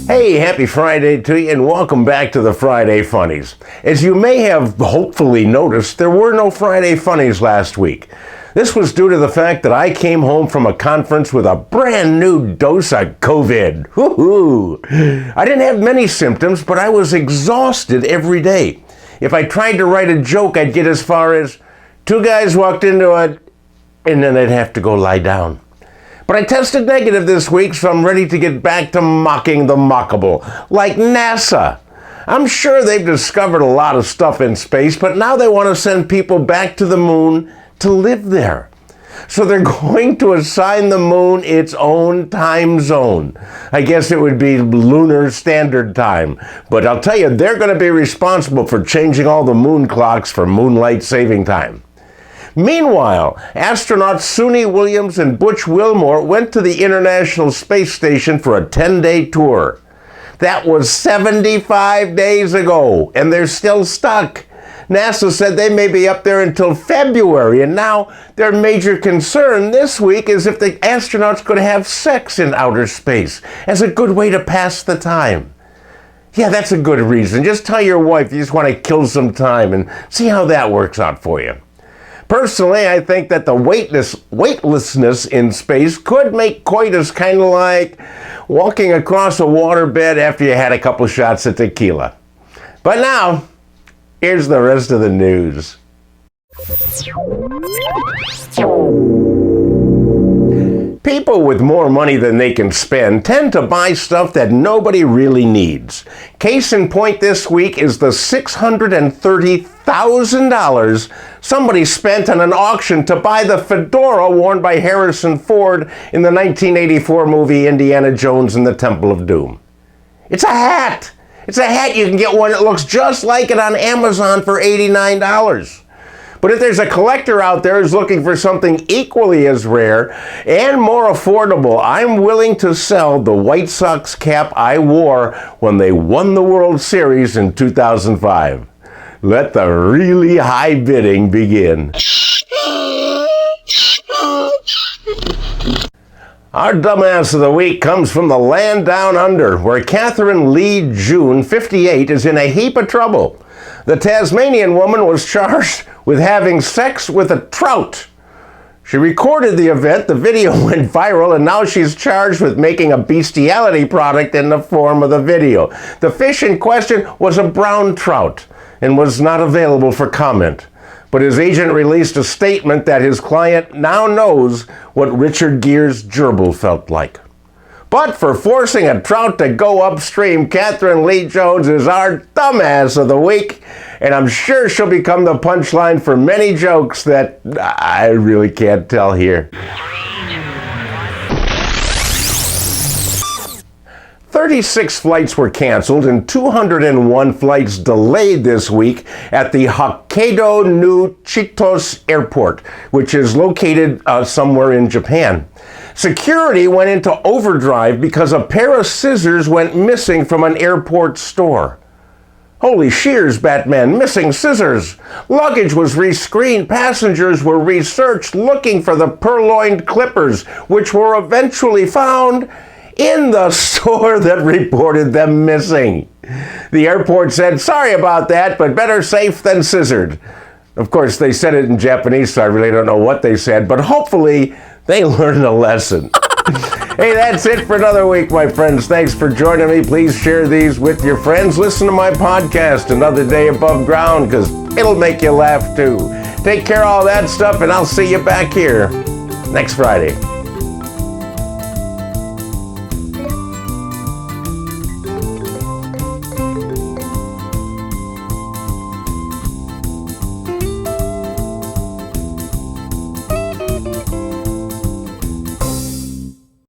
Hey, happy Friday to you and welcome back to the Friday Funnies. As you may have hopefully noticed, there were no Friday Funnies last week. This was due to the fact that I came home from a conference with a brand new dose of COVID. Woo-hoo! I didn't have many symptoms, but I was exhausted every day. If I tried to write a joke, I'd get as far as, two guys walked into it, and then I'd have to go lie down. But I tested negative this week, so I'm ready to get back to mocking the mockable, like NASA. I'm sure they've discovered a lot of stuff in space, but now they want to send people back to the moon to live there. So they're going to assign the moon its own time zone. I guess it would be Lunar Standard Time. But I'll tell you, they're going to be responsible for changing all the moon clocks for moonlight saving time. Meanwhile, astronauts Suni Williams and Butch Wilmore went to the International Space Station for a 10-day tour. That was 75 days ago, and they're still stuck. NASA said they may be up there until February, and now their major concern this week is if the astronauts could have sex in outer space as a good way to pass the time. Yeah, that's a good reason. Just tell your wife you just want to kill some time and see how that works out for you. Personally, I think that the weightlessness in space could make coitus kind of like walking across a waterbed after you had a couple shots of tequila. But now, here's the rest of the news. People with more money than they can spend tend to buy stuff that nobody really needs. Case in point this week is the $630,000 somebody spent on an auction to buy the fedora worn by Harrison Ford in the 1984 movie Indiana Jones and the Temple of Doom. It's a hat! It's a hat. You can get one that looks just like it on Amazon for $89. But if there's a collector out there who's looking for something equally as rare and more affordable, I'm willing to sell the White Sox cap I wore when they won the World Series in 2005. Let the really high bidding begin. Our dumbass of the week comes from the land down under, where Catherine Lee June, 58, is in a heap of trouble. The Tasmanian woman was charged with having sex with a trout. She recorded the event, the video went viral, and now she's charged with making a bestiality product in the form of the video. The fish in question was a brown trout and was not available for comment. But his agent released a statement that his client now knows what Richard Gere's gerbil felt like. But for forcing a trout to go upstream, Catherine Lee Jones is our dumbass of the week, and I'm sure she'll become the punchline for many jokes that I really can't tell here. 36 flights were canceled and 201 flights delayed this week at the Hokkaido New Chitos Airport, which is located somewhere in Japan. Security went into overdrive because a pair of scissors went missing from an airport store. Holy shears, Batman, missing scissors. Luggage was rescreened. Passengers were researched looking for the purloined clippers, which were eventually found in the store that reported them missing. The airport said, sorry about that, but better safe than scissored. Of course, they said it in Japanese, so I really don't know what they said, but hopefully they learned a lesson. Hey, that's it for another week, my friends. Thanks for joining me. Please share these with your friends. Listen to my podcast, Another Day Above Ground, because it'll make you laugh too. Take care of all that stuff, and I'll see you back here next Friday.